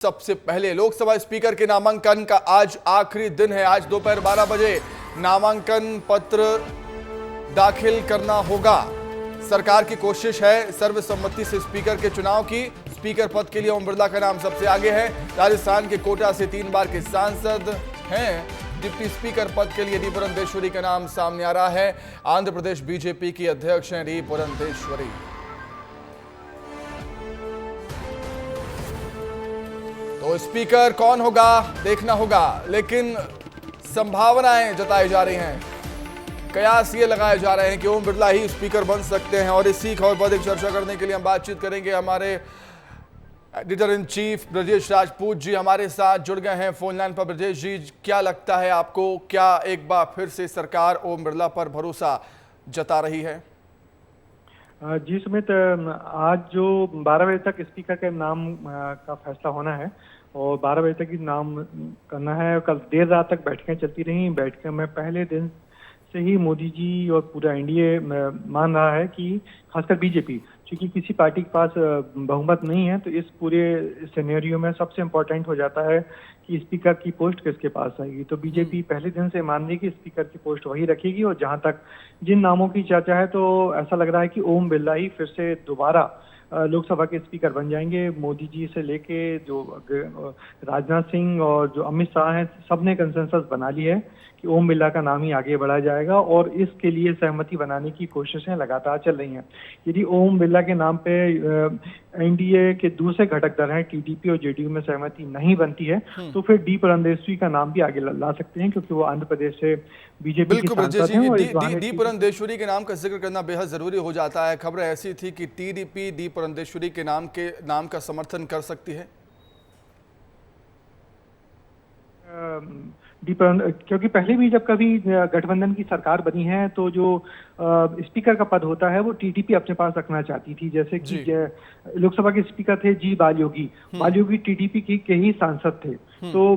सबसे पहले लोकसभा स्पीकर के नामांकन का आज आखिरी दिन है। आज दोपहर 12 बजे नामांकन पत्र दाखिल करना होगा। सरकार की कोशिश है सर्वसम्मति से स्पीकर के चुनाव की। स्पीकर पद के लिए ओम बिरला का नाम सबसे आगे है। राजस्थान के कोटा से 3 बार के सांसद हैं। डिप्टी स्पीकर पद के लिए डी पुरंदेश्वरी का नाम सामने आ रहा है। आंध्र प्रदेश बीजेपी की अध्यक्ष हैं डी पुरंदेश्वरी। तो स्पीकर कौन होगा देखना होगा, लेकिन संभावनाएं जताई जा रही हैं, कयास ये लगाए जा रहे हैं कि ओम बिरला ही स्पीकर बन सकते हैं। और इसी खबर पर एक चर्चा करने के लिए हम बातचीत करेंगे। हमारे editor in chief Brajesh Rajput ji हमारे साथ जुड़ गए हैं फोन लाइन पर। ब्रजेश जी, क्या लगता है आपको, क्या एक बार फिर से सरकार ओम बिरला पर भरोसा जता रही है? जी सुमित, आज जो 12 बजे तक स्पीकर के नाम का फैसला होना है और 12 बजे तक ही नाम करना है। कल देर रात तक बैठकें चलती रहीं। बैठकें में पहले दिन से ही मोदी जी और पूरा एनडीए मान रहा है कि खासकर बीजेपी, क्योंकि किसी पार्टी के पास बहुमत नहीं है, तो इस पूरे सिनेरियो में सबसे इम्पोर्टेंट हो जाता है कि स्पीकर की पोस्ट किसके पास आएगी। तो बीजेपी पहले दिन से मान रही कि स्पीकर की पोस्ट वही रखेगी। और जहां तक जिन नामों की चर्चा है, तो ऐसा लग रहा है कि ओम बिरला ही फिर से दोबारा लोकसभा के स्पीकर बन जाएंगे। मोदी जी से लेके जो राजनाथ सिंह और जो अमित शाह हैं, सबने कंसेंसस बना ली है कि ओम बिरला का नाम ही आगे बढ़ाया जाएगा और इसके लिए सहमति बनाने की कोशिशें लगातार चल रही हैं। यदि ओम बिरला के नाम पे एनडीए के दूसरे घटक दल हैं टीडीपी और जेडीयू में सहमति नहीं बनती है, तो फिर डी पुरंदेश्वरी का नाम भी आगे ला सकते हैं, क्योंकि वो आंध्र प्रदेश से बीजेपी की सांसद हैं। डी पुरंदेश्वरी के नाम का जिक्र करना बेहद जरूरी हो जाता है। खबर ऐसी थी कि टीडीपी डी पुरंदेश्वरी के नाम का समर्थन कर सकती है। क्योंकि पहले भी जब कभी गठबंधन की सरकार बनी है, तो जो स्पीकर का पद होता है वो टीडीपी अपने पास रखना चाहती थी। जैसे कि लोकसभा के स्पीकर थे जी बाल योगी टीडीपी के ही सांसद थे। तो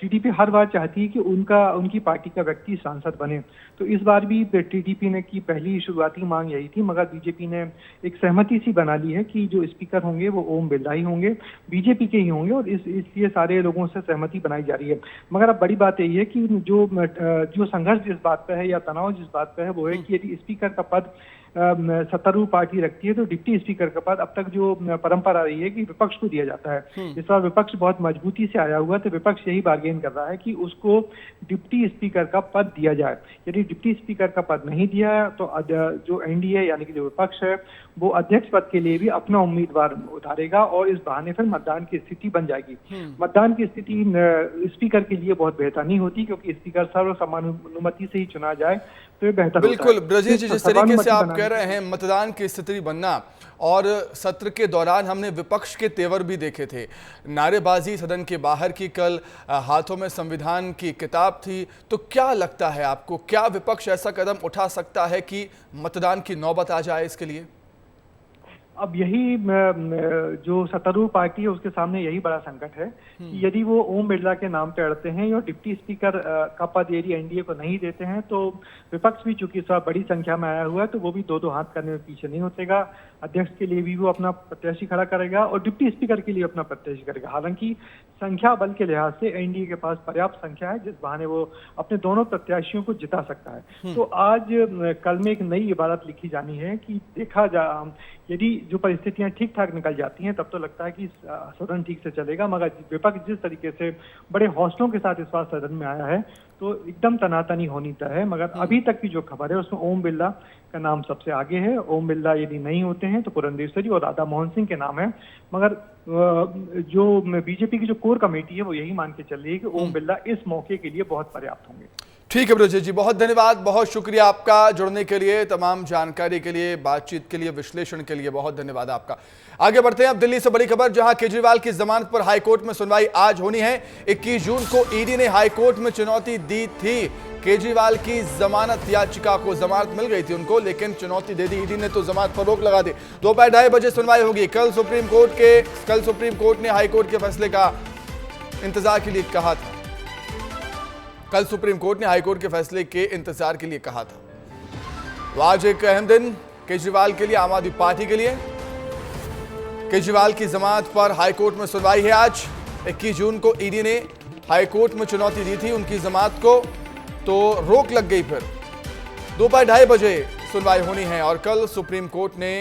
टीडीपी हर बार चाहती है कि उनकी पार्टी का व्यक्ति सांसद बने। तो इस बार भी टीडीपी ने की पहली शुरुआती मांग यही थी, मगर बीजेपी ने एक सहमति सी बना ली है कि जो स्पीकर होंगे वो ओम बिरला ही होंगे, बीजेपी के ही होंगे। और इसलिए सारे लोगों से सहमति बनाई जा रही है। मगर अब बड़ी बात यही है कि जो संघर्ष जिस बात पे है या तनाव जिस बात पे है, वो है कि यदि स्पीकर का पद सत्तारूढ़ पार्टी रखती है, तो डिप्टी स्पीकर का पद अब तक जो परंपरा रही है कि विपक्ष को दिया जाता है। इस बार विपक्ष बहुत मजबूती से आया हुआ, तो विपक्ष यही बार्गेन कर रहा है कि उसको डिप्टी स्पीकर का पद दिया जाए। यदि डिप्टी स्पीकर का पद नहीं दिया है, तो जो एनडीए यानी कि जो विपक्ष है, वो अध्यक्ष पद के लिए भी अपना उम्मीदवार उतारेगा और इस बहाने फिर मतदान की स्थिति बन जाएगी। मतदान की स्थिति स्पीकर के लिए बहुत बेहतर नहीं होती, क्योंकि स्पीकर सर्वसम्मति से ही चुना जाए तो ये बेहतर होता है। बिल्कुल ब्रजेश जी, जिस तरीके से आप कह रहे हैं मतदान की स्थिति बनना, और सत्र के दौरान हमने विपक्ष के तेवर भी देखे थे। नारेबाजी सदन के बाहर की, कल हाथों में संविधान की किताब थी। तो क्या लगता है आपको, क्या विपक्ष ऐसा कदम उठा सकता है कि मतदान की नौबत आ जाए इसके लिए? अब यही जो सत्तारूढ़ पार्टी है उसके सामने यही बड़ा संकट है कि यदि वो ओम बिरला के नाम पे अड़ते हैं या डिप्टी स्पीकर का पद यदि एनडीए को नहीं देते हैं, तो विपक्ष भी चूंकि इस बार बड़ी संख्या में आया हुआ है, तो वो भी दो हाथ करने में पीछे नहीं होतेगा। अध्यक्ष के लिए भी वो अपना प्रत्याशी खड़ा करेगा और डिप्टी स्पीकर के लिए अपना प्रत्याशी करेगा। हालांकि संख्या बल के लिहाज से एनडीए के पास पर्याप्त संख्या है, जिस बहाने वो अपने दोनों प्रत्याशियों को जिता सकता है। तो आज कल में एक नई इबारत लिखी जानी है कि यदि जो परिस्थितियां ठीक ठाक निकल जाती हैं, तब तो लगता है कि सदन ठीक से चलेगा। मगर विपक्ष जिस तरीके से बड़े हौसलों के साथ इस बार सदन में आया है, तो एकदम तनातनी होनी तय है। मगर अभी तक की जो खबर है उसमें ओम बिरला का नाम सबसे आगे है। ओम बिरला यदि नहीं होते हैं तो पुरंदेश्वरी और राधा मोहन सिंह के नाम है। मगर जो बीजेपी की जो कोर कमेटी है वो यही मान के चल रही है कि ओम बिरला इस मौके के लिए बहुत पर्याप्त होंगे। ठीक है ब्रजेश जी, बहुत धन्यवाद, बहुत शुक्रिया आपका जुड़ने के लिए, तमाम जानकारी के लिए, बातचीत के लिए, विश्लेषण के लिए बहुत धन्यवाद आपका। आगे बढ़ते हैं अब दिल्ली से बड़ी खबर, जहां केजरीवाल की जमानत पर हाईकोर्ट में सुनवाई आज होनी है। 21 जून को ईडी ने हाईकोर्ट में चुनौती दी थी। केजरीवाल की जमानत याचिका को जमानत मिल गई थी उनको, लेकिन चुनौती दे दी ईडी ने, तो जमानत पर रोक लगा दी। दोपहर 2:30 बजे सुनवाई होगी। कल सुप्रीम कोर्ट ने हाईकोर्ट के फैसले का इंतजार के लिए कहा था। कल सुप्रीम कोर्ट ने हाईकोर्ट के फैसले के इंतजार के लिए कहा था। तो आज एक अहम दिन केजरीवाल के लिए, आम आदमी पार्टी के लिए। केजरीवाल की जमानत पर हाईकोर्ट में सुनवाई है आज। 21 जून को ईडी ने हाईकोर्ट में चुनौती दी थी उनकी जमानत को, तो रोक लग गई। फिर दोपहर 2:30 बजे सुनवाई होनी है और कल सुप्रीम कोर्ट ने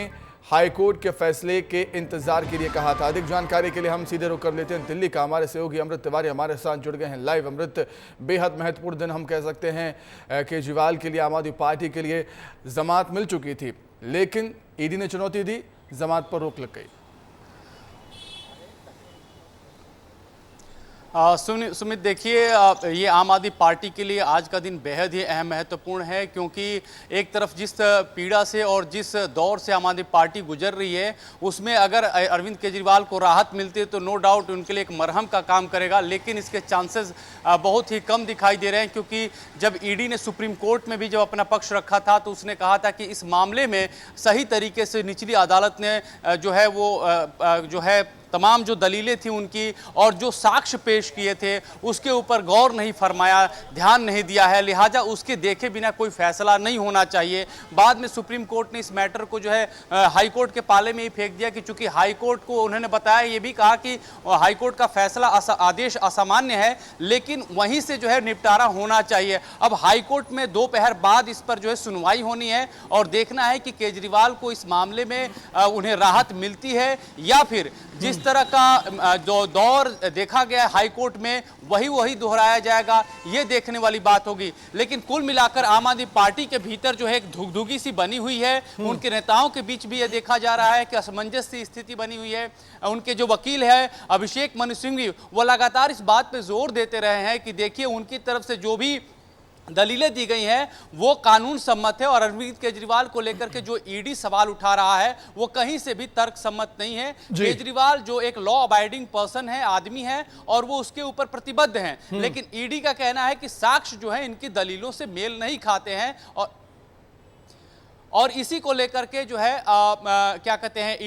हाई कोर्ट के फैसले के इंतजार के लिए कहा था। अधिक जानकारी के लिए हम सीधे रुख कर लेते हैं दिल्ली का। हमारे सहयोगी अमृत तिवारी हमारे साथ जुड़ गए हैं लाइव। अमृत, बेहद महत्वपूर्ण दिन हम कह सकते हैं केजरीवाल के लिए, आम आदमी पार्टी के लिए। जमानत मिल चुकी थी लेकिन ईडी ने चुनौती दी, जमानत पर रोक लग गई। सुमित, देखिए ये आम आदमी पार्टी के लिए आज का दिन बेहद ही अहम महत्वपूर्ण है, क्योंकि एक तरफ जिस पीड़ा से और जिस दौर से आम आदमी पार्टी गुजर रही है उसमें अगर अरविंद केजरीवाल को राहत मिलती है तो नो डाउट उनके लिए एक मरहम का काम करेगा, लेकिन इसके चांसेस बहुत ही कम दिखाई दे रहे हैं। क्योंकि जब ईडी ने सुप्रीम कोर्ट में भी जब अपना पक्ष रखा था तो उसने कहा था कि इस मामले में सही तरीके से निचली अदालत ने जो है तमाम जो दलीलें थी उनकी और जो साक्ष्य पेश किए थे उसके ऊपर गौर नहीं फरमाया, ध्यान नहीं दिया है, लिहाजा उसके देखे बिना कोई फैसला नहीं होना चाहिए। बाद में सुप्रीम कोर्ट ने इस मैटर को जो है हाई कोर्ट के पाले में ही फेंक दिया कि चूंकि हाई कोर्ट को उन्होंने बताया, ये भी कहा कि हाई कोर्ट का फैसला आदेश असामान्य है, लेकिन वहीं से जो है निपटारा होना चाहिए। अब हाई कोर्ट में दोपहर बाद इस पर जो है सुनवाई होनी है और देखना है कि केजरीवाल को इस मामले में उन्हें राहत मिलती है या फिर जिस तरह का जो दौर देखा गया हाई कोर्ट में वही दोहराया जाएगा, ये देखने वाली बात होगी। लेकिन कुल मिलाकर आम आदमी पार्टी के भीतर जो है एक धुगधुगी सी बनी हुई है, उनके नेताओं के बीच भी ये देखा जा रहा है कि असमंजस सी स्थिति बनी हुई है। उनके जो वकील है अभिषेक मनु सिंघवी, वो लगातार इस बात पे जोर देते रहे हैं कि देखिए उनकी तरफ से जो भी दलीलें दी गई हैं वो कानून सम्मत है और अरविंद केजरीवाल को लेकर के जो ईडी सवाल उठा रहा है वो कहीं से भी तर्क सम्मत नहीं है। केजरीवाल जो एक लॉ अबाइडिंग पर्सन है, आदमी है, और वो उसके ऊपर प्रतिबद्ध हैं, लेकिन ईडी का कहना है कि साक्ष्य जो है इनकी दलीलों से मेल नहीं खाते हैं और इसी को लेकर के जो है क्या कहते हैं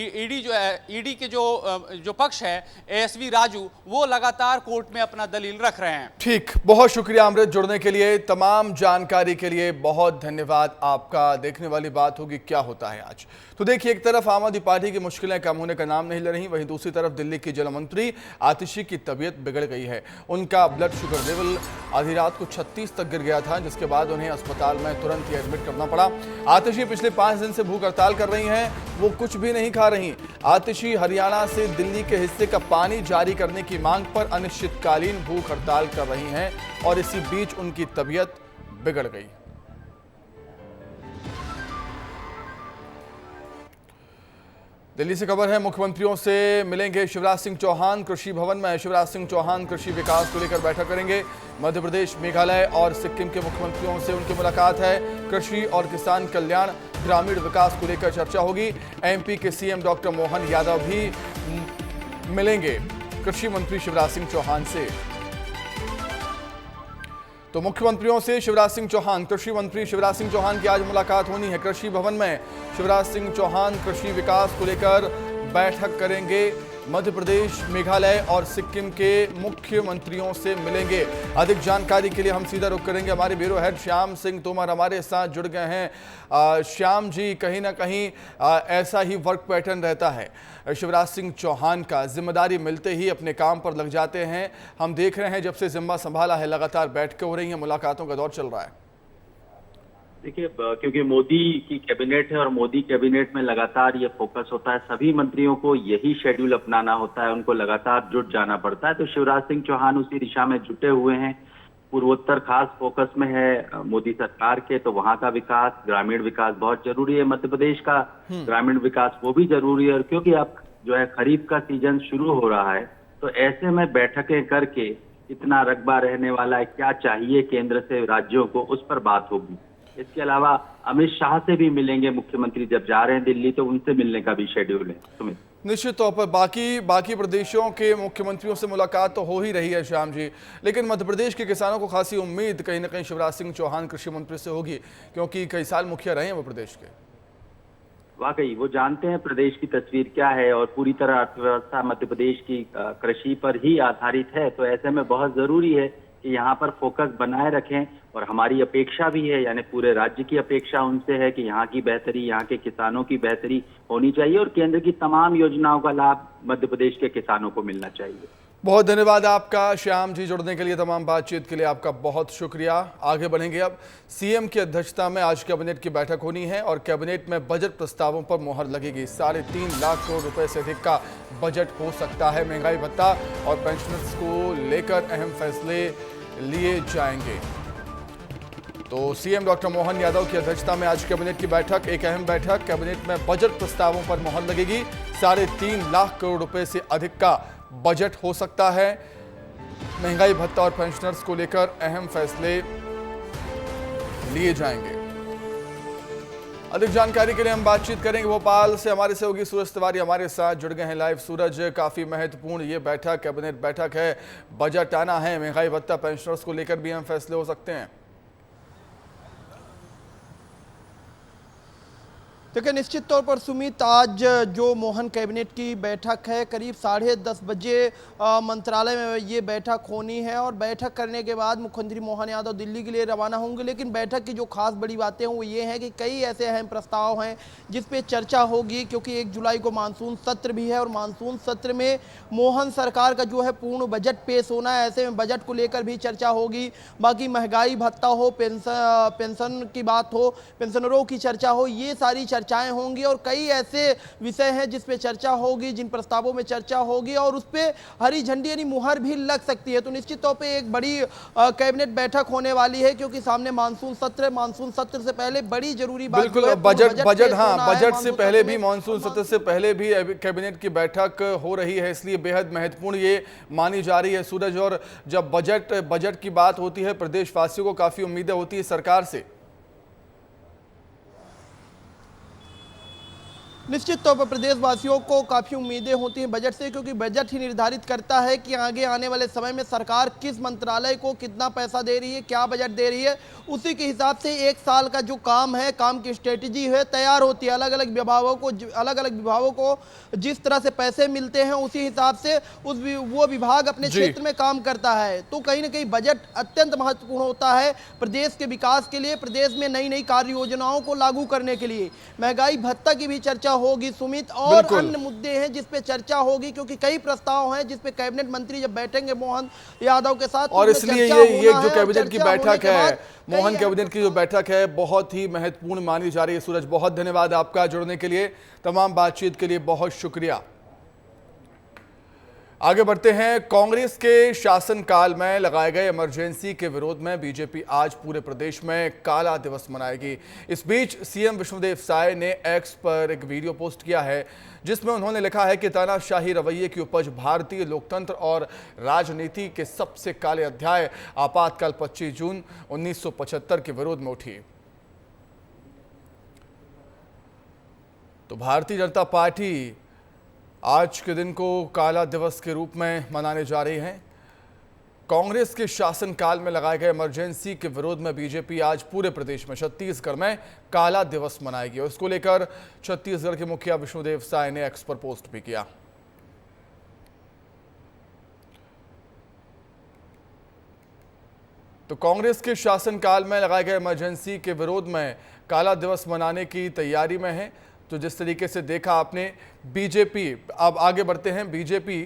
ईडी के जो पक्ष है एएसवी राजू, वो लगातार कोर्ट में अपना दलील रख रहे हैं। ठीक, बहुत शुक्रिया अमृत जुड़ने के लिए, तमाम जानकारी के लिए बहुत धन्यवाद आपका। देखने वाली बात होगी क्या होता है आज। तो देखिए, एक तरफ आम आदमी पार्टी की मुश्किलें कम होने का नाम नहीं ले रही, वहीं दूसरी तरफ दिल्ली की जल मंत्री आतिशी की तबीयत बिगड़ गई है। उनका ब्लड शुगर लेवल आधी रात को 36 तक गिर गया था, जिसके बाद उन्हें अस्पताल में तुरंत ही एडमिट करना पड़ा। आतिशी पिछले 5 दिन से भूख हड़ताल कर रही हैं, वो कुछ भी नहीं खा रही। आतिशी हरियाणा से दिल्ली के हिस्से का पानी जारी करने की मांग पर अनिश्चितकालीन भूख हड़ताल कर रही हैं और इसी बीच उनकी तबीयत बिगड़ गई। दिल्ली से खबर है, मुख्यमंत्रियों से मिलेंगे शिवराज सिंह चौहान। कृषि भवन में शिवराज सिंह चौहान कृषि विकास को लेकर बैठक करेंगे। मध्य प्रदेश, मेघालय और सिक्किम के मुख्यमंत्रियों से उनकी मुलाकात है। कृषि और किसान कल्याण, ग्रामीण विकास को लेकर चर्चा होगी। एमपी के सीएम डॉक्टर मोहन यादव भी मिलेंगे कृषि मंत्री शिवराज सिंह चौहान से। तो मुख्यमंत्रियों से शिवराज सिंह चौहान, कृषि मंत्री शिवराज सिंह चौहान की आज मुलाकात होनी है। कृषि भवन में शिवराज सिंह चौहान कृषि विकास को लेकर बैठक करेंगे। मध्य प्रदेश, मेघालय और सिक्किम के मुख्यमंत्रियों से मिलेंगे। अधिक जानकारी के लिए हम सीधा रुख करेंगे, हमारे ब्यूरो हेड श्याम सिंह तोमर हमारे साथ जुड़ गए हैं। श्याम जी, कहीं ना कहीं ऐसा ही वर्क पैटर्न रहता है, शिवराज सिंह चौहान का जिम्मेदारी मिलते ही अपने काम पर लग जाते हैं। हम देख रहे हैं जब से जिम्मा संभाला है लगातार बैठकें हो रही हैं, मुलाकातों का दौर चल रहा है। देखिए, क्योंकि मोदी की कैबिनेट है और मोदी कैबिनेट में लगातार ये फोकस होता है, सभी मंत्रियों को यही शेड्यूल अपनाना होता है, उनको लगातार जुट जाना पड़ता है। तो शिवराज सिंह चौहान उसी दिशा में जुटे हुए हैं। पूर्वोत्तर खास फोकस में है मोदी सरकार के, तो वहां का विकास, ग्रामीण विकास बहुत जरूरी है। मध्य प्रदेश का ग्रामीण विकास वो भी जरूरी है। और क्योंकि अब जो है खरीफ का सीजन शुरू हो रहा है, तो ऐसे में बैठकें करके इतना रकबा रहने वाला है, क्या चाहिए केंद्र से राज्यों को, उस पर बात होगी। इसके अलावा अमित शाह से भी मिलेंगे मुख्यमंत्री, जब जा रहे हैं दिल्ली तो उनसे मिलने का भी शेड्यूल है। सुमित, निश्चित तौर पर बाकी प्रदेशों के मुख्यमंत्रियों से मुलाकात तो हो ही रही है श्याम जी, लेकिन मध्य प्रदेश के किसानों को खासी उम्मीद कहीं ना कहीं शिवराज सिंह चौहान कृषि मंत्री से होगी, क्योंकि कई साल मुखिया रहे हैं वो प्रदेश के। वाकई वो जानते हैं प्रदेश की तस्वीर क्या है और पूरी तरह अर्थव्यवस्था मध्य प्रदेश की कृषि पर ही आधारित है। तो ऐसे में बहुत जरूरी है कि यहाँ पर फोकस बनाए रखें। और हमारी अपेक्षा भी है, यानी पूरे राज्य की अपेक्षा उनसे है कि यहाँ की बेहतरी, यहाँ के किसानों की बेहतरी होनी चाहिए और केंद्र की तमाम योजनाओं का लाभ मध्य प्रदेश के किसानों को मिलना चाहिए। बहुत धन्यवाद आपका श्याम जी, जुड़ने के लिए, तमाम बातचीत के लिए आपका बहुत शुक्रिया। आगे बढ़ेंगे अब। सीएम की अध्यक्षता में आज कैबिनेट की बैठक होनी है और कैबिनेट में बजट प्रस्तावों पर मोहर लगेगी। 3.5 लाख करोड़ रुपए से अधिक का बजट हो सकता है। महंगाई भत्ता और पेंशनर्स को लेकर अहम फैसले लिए जाएंगे। तो सीएम डॉक्टर मोहन यादव की अध्यक्षता में आज कैबिनेट की बैठक, एक अहम बैठक। कैबिनेट में बजट प्रस्तावों पर मोहर लगेगी। 3.5 लाख करोड़ रुपए से अधिक का बजट हो सकता है। महंगाई भत्ता और पेंशनर्स को लेकर अहम फैसले लिए जाएंगे। अधिक जानकारी के लिए हम बातचीत करेंगे। भोपाल से हमारे सहयोगी सूरज तिवारी हमारे साथ जुड़ गए हैं लाइव। सूरज, काफी महत्वपूर्ण ये बैठक, कैबिनेट बैठक है, बजट आना है, महंगाई भत्ता पेंशनर्स को लेकर भी अहम फैसले हो सकते हैं। देखिए, निश्चित तौर पर सुमित, आज जो मोहन कैबिनेट की बैठक है, करीब 10:30 बजे मंत्रालय में ये बैठक होनी है और बैठक करने के बाद मुख्यमंत्री मोहन यादव दिल्ली के लिए रवाना होंगे। लेकिन बैठक की जो खास बड़ी बातें हैं वो ये हैं कि कई ऐसे अहम प्रस्ताव हैं जिस पे चर्चा होगी, क्योंकि 1 जुलाई को मानसून सत्र भी है और मानसून सत्र में मोहन सरकार का जो है पूर्ण बजट पेश होना है। ऐसे में बजट को लेकर भी चर्चा होगी। बाकी महंगाई भत्ता हो, पेंशन की बात हो, पेंशनरों की चर्चा हो, ये सारी चर्चाएं होंगी और कई ऐसे विषय हैं जिस पे चर्चा होगी, जिन प्रस्तावों में चर्चा होगी और उस पे हरी झंडी यानी मुहर भी लग सकती है। तो निश्चित तौर पे एक बड़ी कैबिनेट बैठक होने वाली है, क्योंकि सामने मानसून सत्र से पहले बड़ी जरूरी बात बिल्कुल, बजट से पहले भी, मानसून सत्र से पहले भी कैबिनेट की बैठक हो रही है, इसलिए बेहद महत्वपूर्ण ये मानी जा रही है सूरज। और जब बजट की बात होती है, प्रदेशवासियों को काफी उम्मीदें होती है सरकार से। निश्चित तौर पर प्रदेशवासियों को काफ़ी उम्मीदें होती हैं बजट से, क्योंकि बजट ही निर्धारित करता है कि आगे आने वाले समय में सरकार किस मंत्रालय को कितना पैसा दे रही है, क्या बजट दे रही है। उसी के हिसाब से 1 साल का जो काम है, काम की स्ट्रेटजी है, तैयार होती है। अलग अलग विभागों को जिस तरह से पैसे मिलते हैं, उसी हिसाब से वो विभाग अपने क्षेत्र में काम करता है। तो कहीं ना कहीं बजट अत्यंत महत्वपूर्ण होता है प्रदेश के विकास के लिए, प्रदेश में नई नई कार्य योजनाओं को लागू करने के लिए। महंगाई भत्ता की भी चर्चा होगी सुमित, और अन्य मुद्दे हैं जिस पे चर्चा होगी, क्योंकि कई प्रस्ताव हैं जिस पे कैबिनेट मंत्री जब बैठेंगे मोहन यादव के साथ, और इसलिए ये जो कैबिनेट की बैठक है, मोहन कैबिनेट की जो बैठक है, बहुत ही महत्वपूर्ण मानी जा रही है। सूरज, बहुत धन्यवाद आपका जुड़ने के लिए, तमाम बातचीत के लिए बहुत शुक्रिया। आगे बढ़ते हैं। कांग्रेस के शासनकाल में लगाए गए इमरजेंसी के विरोध में बीजेपी आज पूरे प्रदेश में काला दिवस मनाएगी। इस बीच सीएम विष्णुदेव साय ने एक्स पर एक वीडियो पोस्ट किया है जिसमें उन्होंने लिखा है कि तानाशाही रवैये की उपज भारतीय लोकतंत्र और राजनीति के सबसे काले अध्याय आपातकाल 25 जून 1975 के विरोध में उठी। तो भारतीय जनता पार्टी आज के दिन को काला दिवस के रूप में मनाने जा रही है। कांग्रेस के शासनकाल में लगाए गए इमरजेंसी के विरोध में बीजेपी आज पूरे प्रदेश में छत्तीसगढ़ में काला दिवस मनाएगी और इसको लेकर छत्तीसगढ़ के मुखिया विष्णुदेव साय ने एक्स पर पोस्ट भी किया। तो कांग्रेस के शासनकाल में लगाए गए इमरजेंसी के विरोध में काला दिवस मनाने की तैयारी में है। तो जिस तरीके से देखा आपने, बीजेपी, अब आगे बढ़ते हैं। बीजेपी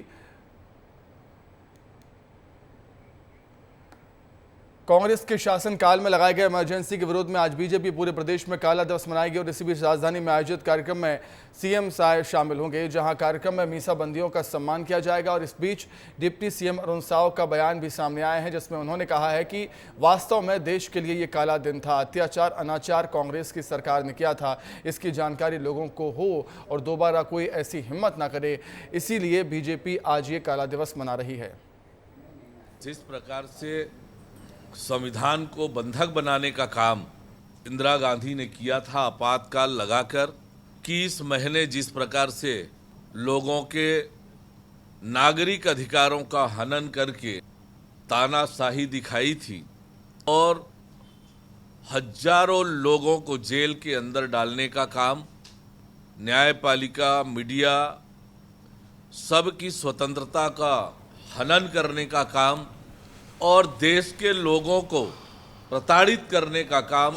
कांग्रेस के शासनकाल में लगाए गए इमरजेंसी के विरोध में आज बीजेपी पूरे प्रदेश में काला दिवस मनाएगी और इसी बीच राजधानी में आयोजित कार्यक्रम में सीएम साय शामिल होंगे, जहां कार्यक्रम में मीसाबंदियों का सम्मान किया जाएगा। और इस बीच डिप्टी सीएम अरुण साव का बयान भी सामने आया है जिसमें उन्होंने कहा है कि वास्तव में देश के लिए ये काला दिन था। अत्याचार अनाचार कांग्रेस की सरकार ने किया था, इसकी जानकारी लोगों को हो और दोबारा कोई ऐसी हिम्मत ना करे, इसीलिए बीजेपी आज ये काला दिवस मना रही है। जिस प्रकार से संविधान को बंधक बनाने का काम इंदिरा गांधी ने किया था आपातकाल लगाकर, कि इस महीने जिस प्रकार से लोगों के नागरिक अधिकारों का हनन करके तानाशाही दिखाई थी और हजारों लोगों को जेल के अंदर डालने का काम, न्यायपालिका, मीडिया, सबकी स्वतंत्रता का हनन करने का काम और देश के लोगों को प्रताड़ित करने का काम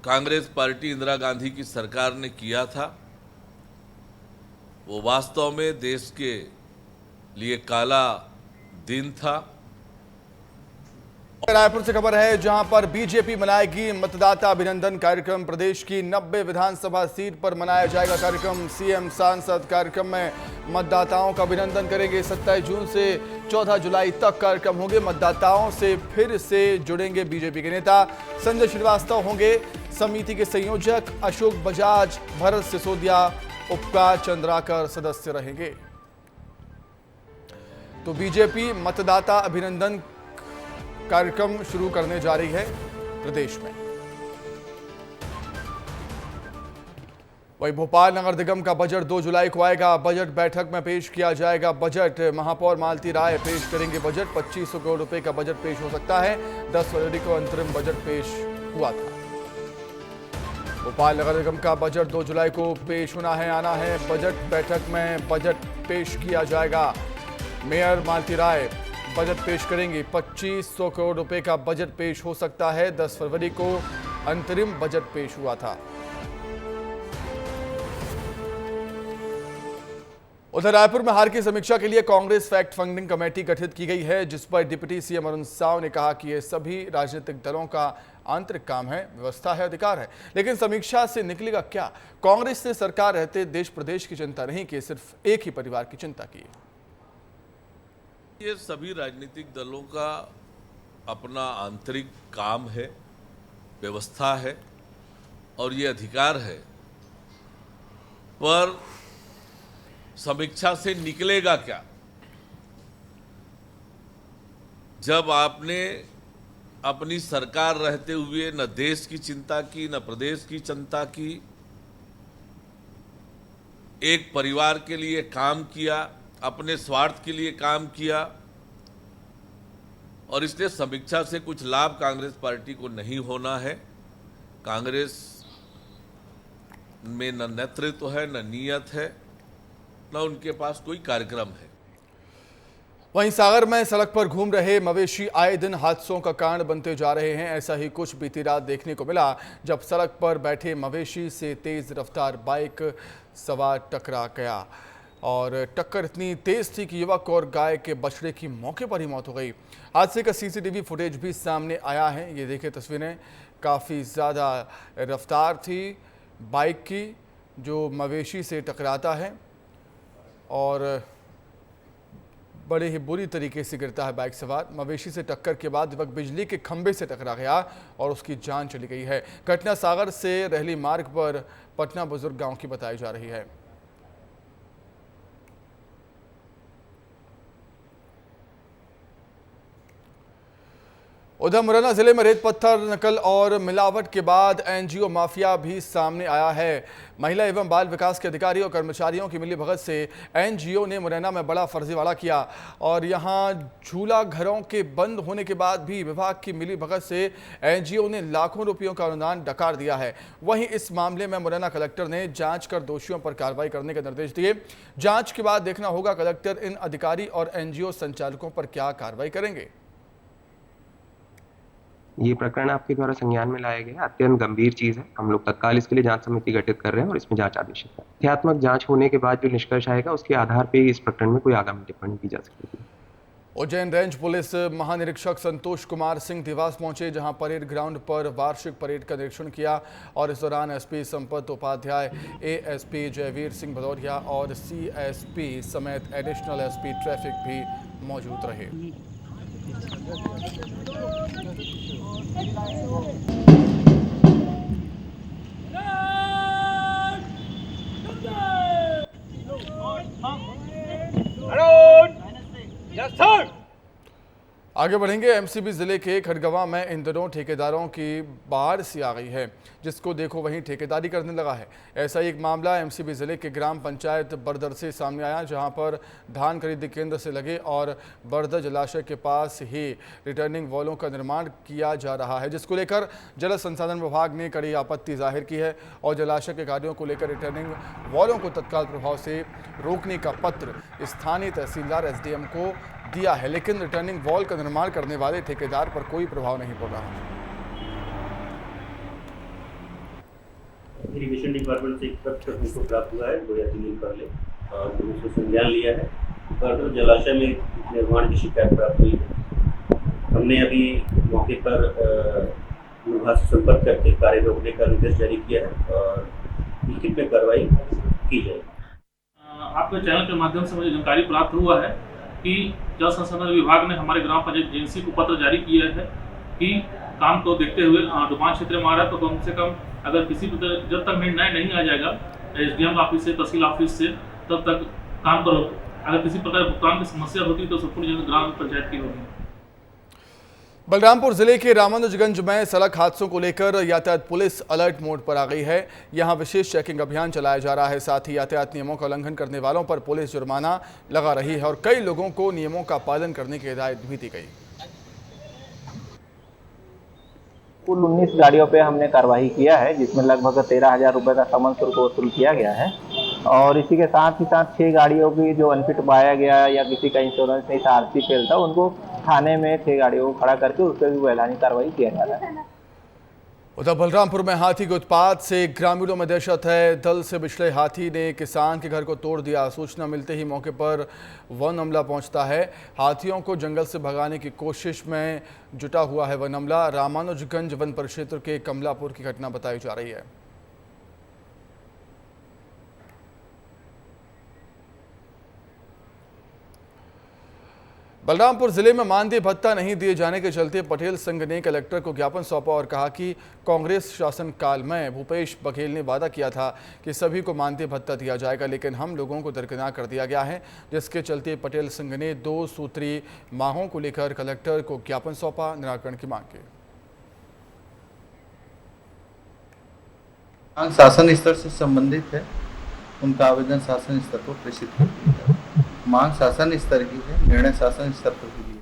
कांग्रेस पार्टी इंदिरा गांधी की सरकार ने किया था, वो वास्तव में देश के लिए काला दिन था। रायपुर से खबर है जहां पर बीजेपी मनाएगी मतदाता अभिनंदन कार्यक्रम। प्रदेश की 90 विधानसभा सीट पर मनाया जाएगा कार्यक्रम। सीएम सांसद कार्यक्रम में मतदाताओं का अभिनंदन करेंगे। 27 जून से 14 जुलाई तक कार्यक्रम होंगे। मतदाताओं से फिर से जुड़ेंगे बीजेपी के नेता। संजय श्रीवास्तव होंगे समिति के संयोजक। अशोक बजाज, भरत सिसोदिया, उपकार चंद्राकर सदस्य रहेंगे। तो बीजेपी मतदाता अभिनंदन कार्यक्रम शुरू करने जा रही है प्रदेश में। वहीं भोपाल नगर निगम का बजट 2 जुलाई को आएगा। बजट बैठक में पेश किया जाएगा बजट। महापौर मालती राय पेश करेंगे बजट। 2500 करोड़ रुपए का बजट पेश हो सकता है। 10 फरवरी को अंतरिम बजट पेश हुआ था। भोपाल नगर निगम का बजट 2 जुलाई को पेश होना है, आना है। बजट बैठक में बजट पेश किया जाएगा। मेयर मालती राय बजट पेश करेंगी। 2500 करोड़ रुपए का बजट पेश हो सकता है। 10 फरवरी को अंतरिम बजट पेश हुआ था। उधर रायपुर में हार की समीक्षा के लिए कांग्रेस फैक्ट फाइंडिंग कमेटी गठित की गई है, जिस पर डिप्टी सीएम अरुण साव ने कहा कि यह सभी राजनीतिक दलों का आंतरिक काम है, व्यवस्था है, अधिकार है। लेकिन समीक्षा से निकलेगा क्या? कांग्रेस ने सरकार रहते देश प्रदेश की चिंता नहीं की, सिर्फ एक ही परिवार की चिंता की। ये सभी राजनीतिक दलों का अपना आंतरिक काम है, व्यवस्था है और ये अधिकार है, पर समीक्षा से निकलेगा क्या? जब आपने अपनी सरकार रहते हुए न देश की चिंता की, न प्रदेश की चिंता की, एक परिवार के लिए काम किया, अपने स्वार्थ के लिए काम किया और इसलिए समीक्षा से कुछ लाभ कांग्रेस पार्टी को नहीं होना है। कांग्रेस में न नेतृत्व है, न नियत है, न उनके पास कोई कार्यक्रम है। वहीं सागर में सड़क पर घूम रहे मवेशी आए दिन हादसों का कारण बनते जा रहे हैं। ऐसा ही कुछ बीती रात देखने को मिला, जब सड़क पर बैठे मवेशी से तेज रफ्तार बाइक सवार टकरा गया और टक्कर इतनी तेज थी कि युवक और गाय के बछड़े की मौके पर ही मौत हो गई। हादसे का सीसीटीवी फुटेज भी सामने आया है। ये देखिए तस्वीरें, काफ़ी ज़्यादा रफ्तार थी बाइक की जो मवेशी से टकराता है और बड़े ही बुरी तरीके से गिरता है बाइक सवार। मवेशी से टक्कर के बाद युवक बिजली के खंभे से टकरा गया और उसकी जान चली गई है। घटना सागर से रहली मार्ग पर पटना बुजुर्ग गांव की बताई जा रही है। उधर मुरैना जिले में रेत पत्थर नकल और मिलावट के बाद एनजीओ माफिया भी सामने आया है। महिला एवं बाल विकास के अधिकारी और कर्मचारियों की मिलीभगत से एनजीओ ने मुरैना में बड़ा फर्जीवाड़ा किया और यहां झूला घरों के बंद होने के बाद भी विभाग की मिलीभगत से एनजीओ ने लाखों रुपयों का अनुदान डकार दिया है। वहीं इस मामले में मुरैना कलेक्टर ने जांच कर दोषियों पर कार्रवाई करने के निर्देश दिए। जांच के बाद देखना होगा कलेक्टर इन अधिकारी और एनजीओ संचालकों पर क्या कार्रवाई करेंगे। ये प्रकरण आपके द्वारा संज्ञान में लाया गया अत्यंत गंभीर चीज है। हम लोग तत्काल इसके लिए जांच समिति गठित कर रहे हैं और इसमें जांच आदेशित है। तथ्यात्मक जांच होने के बाद जो निष्कर्ष आएगा उसके आधार पर इस प्रकरण में कोई आगामी टिप्पणी की जा सकती है। उज्जैन रेंज पुलिस महानिरीक्षक संतोष कुमार सिंह देवास पहुंचे, जहां परेड ग्राउंड पर वार्षिक परेड का निरीक्षण किया और इस दौरान एसपी संपत उपाध्याय, एएसपी जयवीर सिंह भदौरिया और सीएसपी समेत एडिशनल एसपी ट्रैफिक भी मौजूद रहे। आगे बढ़ेंगे। एमसीबी जिले के खड़गवां में इन दिनों ठेकेदारों की बाढ़ सी आ गई है, जिसको देखो वहीं ठेकेदारी करने लगा है। ऐसा ही एक मामला एमसीबी जिले के ग्राम पंचायत बरदर से सामने आया, जहां पर धान खरीदी केंद्र से लगे और बरदर जलाशय के पास ही रिटर्निंग वॉलों का निर्माण किया जा रहा है, जिसको लेकर जल संसाधन विभाग ने कड़ी आपत्ति जाहिर की है और जलाशय के कार्यों को लेकर रिटर्निंग वॉलों को तत्काल प्रभाव से रोकने का पत्र स्थानीय तहसीलदार एसडीएम को दिया है। लेकिन रिटर्निंग वॉल का निर्माण करने वाले ठेकेदार पर कोई प्रभाव नहीं पड़ रहा। इरिगेशन डिपार्टमेंट से एक पत्र हमको प्राप्त हुआ है, 2 या 3 दिन पहले, और उसको संज्ञान लिया है पर जलाशय में निर्माण की शिकायत प्राप्त हुई है। हमने अभी मौके पर विभाग से संपर्क करके कार्य रोकने का निर्देश जारी किया है और लिखित में कार्रवाई की जाएगी। आपके चैनल के माध्यम से मुझे जानकारी प्राप्त हुआ है कि जल संसाधन विभाग ने हमारे ग्राम पंचायत एजेंसी को पत्र जारी किया है कि काम को देखते हुए डुबान क्षेत्र में आ रहा है, तो कम से कम अगर किसी जब तक निर्णय नहीं आ जाएगा SDM ऑफिस से, तहसील ऑफिस से, तब तक काम करो। अगर किसी प्रकार भुगतान की समस्या होती तो संपूर्ण ग्राम पंचायत की होगी। बलरामपुर जिले के रामानुजगंज में सड़क हादसों को लेकर यातायात पुलिस अलर्ट मोड पर आ गई है। यहां विशेष चेकिंग अभियान चलाया जा रहा है। साथ ही यातायात नियमों का उल्लंघन करने वालों पर पुलिस जुर्माना लगा रही है और कई लोगों को नियमों का पालन करने की हिदायत भी दी गई। कुल 19 गाड़ियों पे हमने कार्रवाई किया है, जिसमें लगभग 13,000 रुपये का समन शुल्क वसूल किया गया है। और इसी के साथ ही साथ 6 गाड़ियों की जो अनफिट पाया गया या किसी का इंश्योरेंस नहीं था, RC फेल था, उनको थाने में 6 गाड़ियों को खड़ा करके उस पर भी वैलानी कार्रवाई किया जा रहा है। उधर बलरामपुर में हाथी के उत्पात से ग्रामीणों में दहशत है। दल से बिछड़े हाथी ने किसान के घर को तोड़ दिया। सूचना मिलते ही मौके पर वन अमला पहुंचता है। हाथियों को जंगल से भगाने की कोशिश में जुटा हुआ है वन अमला। रामानुजगंज वन परिक्षेत्र के कमलापुर की घटना बताई जा रही है। बलरामपुर जिले में मानदेय भत्ता नहीं दिए जाने के चलते पटेल संघ ने कलेक्टर को ज्ञापन सौंपा और कहा कि कांग्रेस शासन काल में भूपेश बघेल ने वादा किया था कि सभी को मानदेय भत्ता दिया जाएगा, लेकिन हम लोगों को दरकिनार कर दिया गया है, जिसके चलते पटेल संघ ने 2 सूत्री मांगों को लेकर कलेक्टर को ज्ञापन सौंपा, निराकरण की मांग की। मांग शासन स्तर से संबंधित है, उनका आवेदन शासन स्तर पर प्रेषित कर दिया जाए। मांग शासन स्तर की है, निर्णय शासन स्तर पर भी है।